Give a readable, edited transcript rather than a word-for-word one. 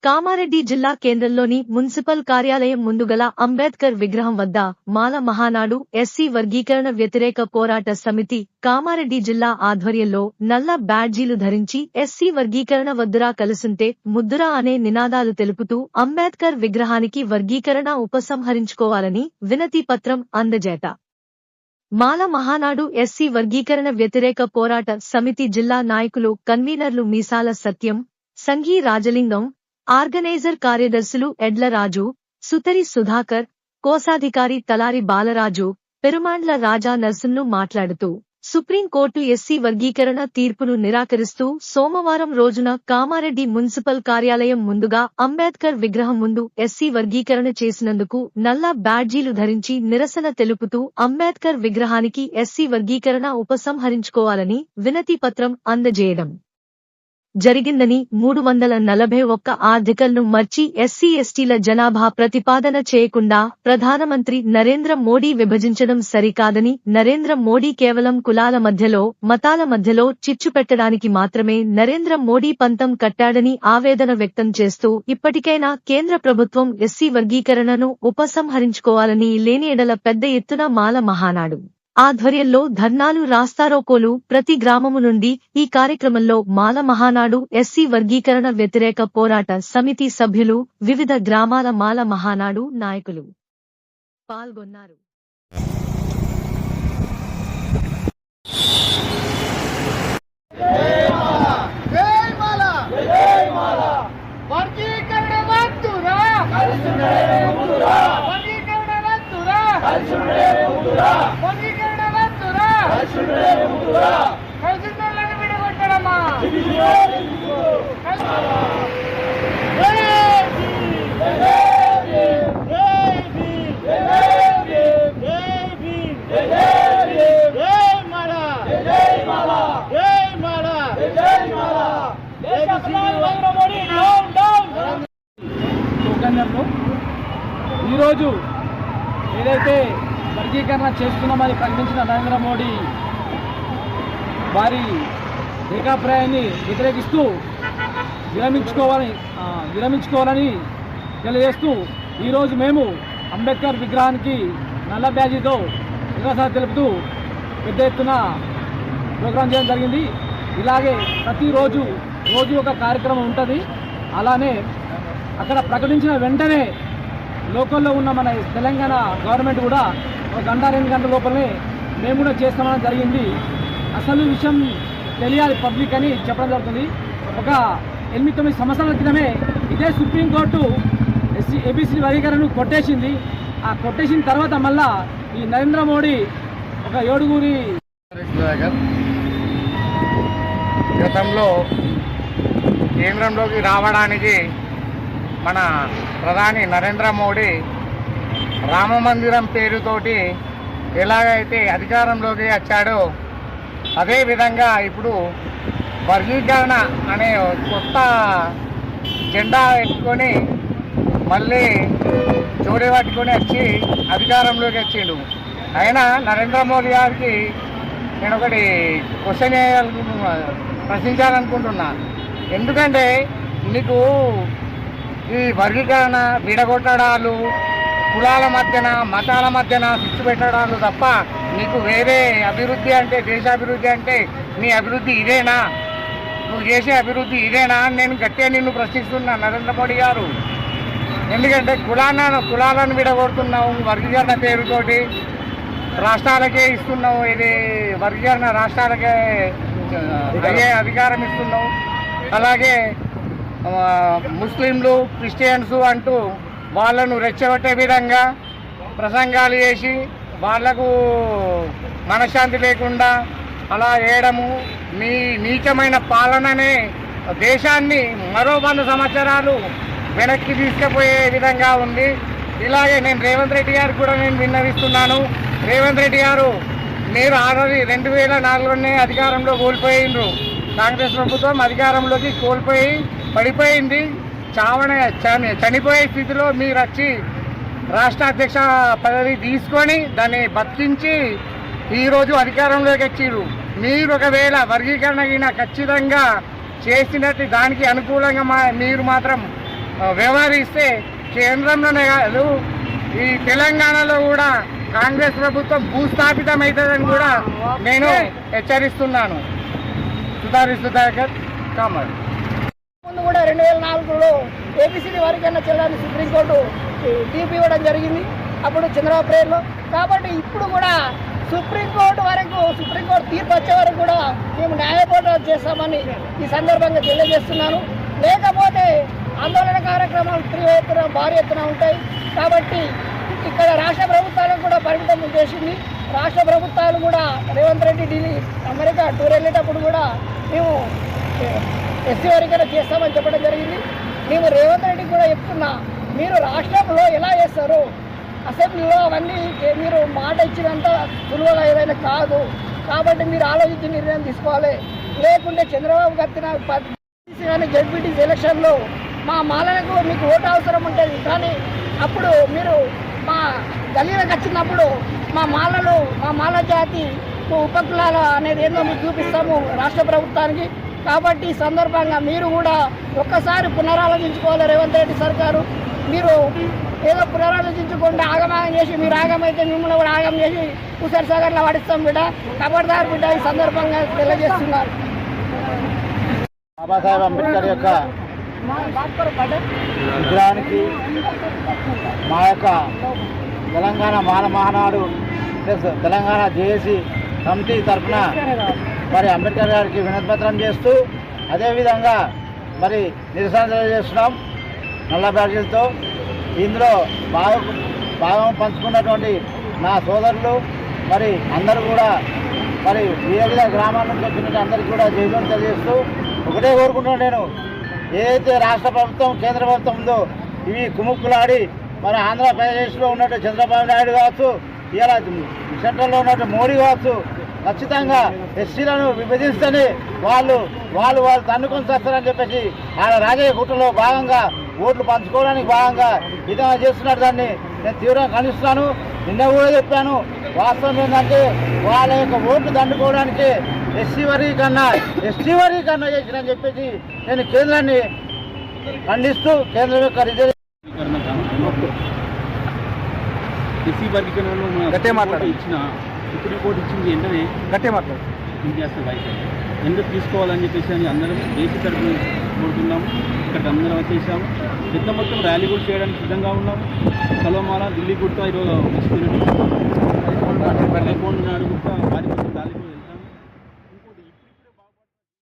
కామారెడ్డి జిల్లా కేంద్రంలోని మున్సిపల్ కార్యాలయం ముందుగల అంబేద్కర్ విగ్రహం వద్ద మాల మహానాడు ఎస్సీ వర్గీకరణ వ్యతిరేక పోరాట సమితి కామారెడ్డి జిల్లా ఆధ్వర్యంలో నల్ల బ్యాడ్జీలు ధరించి ఎస్సీ వర్గీకరణ వద్దురా కలుసుంటే ముద్దురా అనే నినాదాలు తెలుపుతూ అంబేద్కర్ విగ్రహానికి వర్గీకరణ ఉపసంహరించుకోవాలని వినతి పత్రం అందజేత మాల మహానాడు ఎస్సీ వర్గీకరణ వ్యతిరేక పోరాట సమితి జిల్లా నాయకులు కన్వీనర్లు మీసాల సత్యం సంఘీ రాజలింగం ఆర్గనైజర్ కార్యదర్శులు ఎడ్ల రాజు సుతరి సుధాకర్ కోశాధికారి తలారి బాలరాజు పెరుమాండ్ల రాజా నర్సున్ను మాట్లాడుతూ సుప్రీంకోర్టు ఎస్సీ వర్గీకరణ తీర్పును నిరాకరిస్తూ సోమవారం రోజున కామారెడ్డి మున్సిపల్ కార్యాలయం ముందుగా అంబేద్కర్ విగ్రహం ముందు ఎస్సీ వర్గీకరణ చేసినందుకు నల్ల బ్యాడ్జీలు ధరించి నిరసన తెలుపుతూ అంబేద్కర్ విగ్రహానికి ఎస్సీ వర్గీకరణ ఉపసంహరించుకోవాలని వినతి పత్రం అందజేయడం జరిగిందని 341 ఆర్టికల్ను మర్చి ఎస్సీ ఎస్టీల జనాభా ప్రతిపాదన చేయకుండా ప్రధానమంత్రి నరేంద్ర మోడీ విభజించడం సరికాదని నరేంద్ర మోడీ కేవలం కులాల మధ్యలో మతాల మధ్యలో చిచ్చు పెట్టడానికి మాత్రమే నరేంద్ర మోడీ పంతం కట్టాడని ఆవేదన వ్యక్తం చేస్తూ ఇప్పటికైనా కేంద్ర ప్రభుత్వం ఎస్సీ వర్గీకరణను ఉపసంహరించుకోవాలని లేని ఎడల పెద్ద ఎత్తున మాల మహానాడు ఆధ్వర్యంలో ధర్నాలు రాస్తారోకోలు ప్రతి గ్రామము నుండి ఈ కార్యక్రమంలో మాల మహానాడు ఎస్సీ వర్గీకరణ వ్యతిరేక పోరాట సమితి సభ్యులు వివిధ గ్రామాల మాల మహానాడు నాయకులు పాల్గొన్నారు. ఈరోజు ఏదైతే వర్గీకరణ చేస్తున్నామని ప్రకటించిన నరేంద్ర మోడీ వారి ఏకాభిప్రాయాన్ని వ్యతిరేకిస్తూ విరమించుకోవాలని తెలియజేస్తూ ఈరోజు మేము అంబేద్కర్ విగ్రహానికి నల్ల బ్యాజీతో నిరసన తెలుపుతూ పెద్ద ఎత్తున ప్రోగ్రాం చేయడం జరిగింది. ఇలాగే ప్రతిరోజు ఒక కార్యక్రమం ఉంటుంది. అలానే అక్కడ ప్రకటించిన వెంటనే లోకల్లో ఉన్న మన తెలంగాణ గవర్నమెంట్ కూడా ఒక గంట 2 గంటల లోపలనే మేము కూడా చేస్తామని జరిగింది. అసలు విషయం తెలియాలి పబ్లిక్ అని చెప్పడం జరుగుతుంది. ఒక 8-9 సంవత్సరాల క్రితమే ఇదే సుప్రీంకోర్టు ఏబీసీ వర్గీకరణను కొట్టేసింది. ఆ కొట్టేసిన తర్వాత మళ్ళా ఈ నరేంద్ర మోడీ ఒక 7 గతంలో కేంద్రంలోకి రావడానికి మన ప్రధాని నరేంద్ర మోడీ రామ మందిరం పేరుతోటి ఎలాగైతే అధికారంలోకి వచ్చాడో అదేవిధంగా ఇప్పుడు వర్గీకరణ అనే కొత్త జెండా ఎత్తుకొని మళ్ళీ జోడి పట్టుకొని వచ్చి అధికారంలోకి వచ్చిండు. అయినా నరేంద్ర మోడీ గారికి నేను ఒకటి ప్రశ్నించాలనుకుంటున్నా. ఎందుకంటే నీకు ఈ వర్గీకరణ విడగొట్టడాలు, కులాల మధ్యన మతాల మధ్యన శిక్షు పెట్టడాలు తప్ప నీకు వేరే అభివృద్ధి అంటే దేశాభివృద్ధి అంటే నీ అభివృద్ధి ఇదేనా, నువ్వు చేసే అభివృద్ధి ఇదేనా అని నేను గట్టిగా నిన్ను ప్రశ్నిస్తున్నా నరేంద్ర మోడీ గారు. ఎందుకంటే కులాలను విడగొడుతున్నావు, వర్గీకరణ పేరుతోటి రాష్ట్రాలకే ఇస్తున్నావు, ఇది వర్గీకరణ రాష్ట్రాలకే అధికారం ఇస్తున్నావు. అలాగే ముస్లింలు క్రిస్టియన్స్ అంటూ వాళ్ళను రెచ్చగొట్టే విధంగా ప్రసంగాలు చేసి వాళ్లకు మనశ్శాంతి లేకుండా అలా చేయడము నీ నీచమైన పాలననే దేశాన్ని మరో 100 సంవత్సరాలు వెనక్కి తీసుకుపోయే విధంగా ఉంది. ఇలాగే నేను రేవంత్ రెడ్డి గారికి కూడా నేను విన్నవిస్తున్నాను. రేవంత్ రెడ్డి గారు మీరు ఆల్రెడీ 2004లోనే అధికారంలో కోల్పోయిండ్రు. కాంగ్రెస్ ప్రభుత్వం అధికారంలోకి కోల్పోయి పడిపోయింది. చనిపోయే స్థితిలో మీరు వచ్చి రాష్ట్ర అధ్యక్ష పదవి తీసుకొని దాన్ని బతికించి ఈరోజు అధికారంలోకి వచ్చిరు. మీరు ఒకవేళ వర్గీకరణ ఖచ్చితంగా చేసినట్టు దానికి అనుకూలంగా మీరు మాత్రం వ్యవహరిస్తే కేంద్రంలోనే కాదు ఈ తెలంగాణలో కూడా కాంగ్రెస్ ప్రభుత్వం భూస్థాపితం అవుతుందని కూడా నేను హెచ్చరిస్తున్నాను. సుధాకర్ కామర్. ముందు కూడా 2004లో ఏబిసిడి వర్గీకరణ చేయాలని సుప్రీంకోర్టు తీర్పు ఇవ్వడం జరిగింది, అప్పుడు చంద్రబాబు ప్రేయర్లో. కాబట్టి ఇప్పుడు కూడా సుప్రీంకోర్టు తీర్పు వచ్చే వరకు కూడా మేము న్యాయ పోరాటం చేస్తామని ఈ సందర్భంగా తెలియజేస్తున్నాను. లేకపోతే ఆందోళన కార్యక్రమాలు భారీ ఎత్తున ఉంటాయి. కాబట్టి ఇక్కడ రాష్ట్ర ప్రభుత్వాలకు కూడా పరిమితం చేసింది. రాష్ట్ర ప్రభుత్వాలు కూడా రేవంత్ రెడ్డి ఢిల్లీ అమెరికా టూర్ వెళ్ళేటప్పుడు కూడా మేము ఎస్సీ వర్గీకరణ చేస్తామని చెప్పడం జరిగింది. మేము రేవంత్ రెడ్డికి కూడా చెప్తున్నా, మీరు రాష్ట్రంలో ఎలా చేస్తారు, అసెంబ్లీలో అవన్నీ మీరు మాట ఇచ్చినంత సులువుగా ఏదైనా కాదు. కాబట్టి మీరు ఆలోచించి నిర్ణయం తీసుకోవాలి. లేకుంటే చంద్రబాబు కత్తిన జడ్పీటీసీ ఎలక్షన్లో మా మాలలకు మీకు ఓటు అవసరం ఉంటుంది, కానీ అప్పుడు మీరు మా గలీలకు వచ్చినప్పుడు మా మాల జాతి ఉపకులాల అనేది ఏందో మీకు చూపిస్తాము రాష్ట్ర ప్రభుత్వానికి. కాబట్టి ఈ సందర్భంగా మీరు కూడా ఒక్కసారి పునరాలోచించుకోవాలి. రేవంత్ రెడ్డి సర్కారు మీరు ఏదో పునరాలోచించుకుంటే ఆగమాగం చేసి మీరు ఆగమైతే మిమ్మల్ని కూడా ఆగం చేసి హుస్సేన్ సాగర్లో పడిస్తాం బిడ్డ, ఖబర్దార్ బిడ్డ ఈ సందర్భంగా తెలియజేస్తున్నారు. బాబాసాహెబ్ అంబేద్కర్ యొక్క విగ్రహానికి మా యొక్క Telangana Mala Mahanadu plus Telangana JAC committee తరఫున మరి అంబేద్కర్ గారికి వినతిపత్రం చేస్తూ అదేవిధంగా మరి నిరసన తెలియజేస్తున్నాం నల్ల బ్యాడ్జీలతో. ఇందులో భాగం పంచుకున్నటువంటి నా సోదరులు మరి అందరూ కూడా మరి వివిధ గ్రామాల నుంచి వచ్చినట్టు అందరికీ కూడా జైలు తెలియజేస్తూ ఒకటే కోరుకుంటున్నాను, నేను ఏదైతే రాష్ట్ర ప్రభుత్వం కేంద్ర ప్రభుత్వం ఉందో ఇవి కుముక్కులాడి మరి ఆంధ్రప్రదేశ్లో ఉన్నట్టు చంద్రబాబు నాయుడు కావచ్చు, ఇలా సెంట్రల్లో ఉన్నట్టు మోడీ కావచ్చు, ఖచ్చితంగా ఎస్సీలను విభజిస్తేనే వాళ్ళు తన్నుకొని చేస్తారని చెప్పేసి ఆయన రాజకీయ కుట్రలో భాగంగా ఓట్లు పంచుకోవడానికి భాగంగా విధంగా చేస్తున్నారు. దాన్ని నేను తీవ్రంగా ఖండిస్తున్నాను. నిన్న కూడా చెప్పాను, వాస్తవం ఏంటంటే వాళ్ళ యొక్క ఓట్లు దండుకోవడానికి ఎస్సీ వర్గీకరణ చేసినని చెప్పేసి నేను కేంద్రాన్ని ఖండిస్తూ కేంద్రం యొక్క ఎస్సీ వర్గీకరణలో ఇచ్చిన సుప్రీంకోర్టు ఇచ్చింది వెంటనే చేస్తే వైద్యం ఎందుకు తీసుకోవాలని చెప్పేసి అని అందరం దేశీ తరఫున కోరుతున్నాము. ఇక్కడికి అందరం వచ్చేసాము. పెద్ద మొత్తం ర్యాలీ కూడా చేయడానికి సిద్ధంగా ఉన్నాము. కలవమాల ఢిల్లీ గుట్ట ఈరోజు నాడు కూడా భారీ మొత్తం ర్యాలీ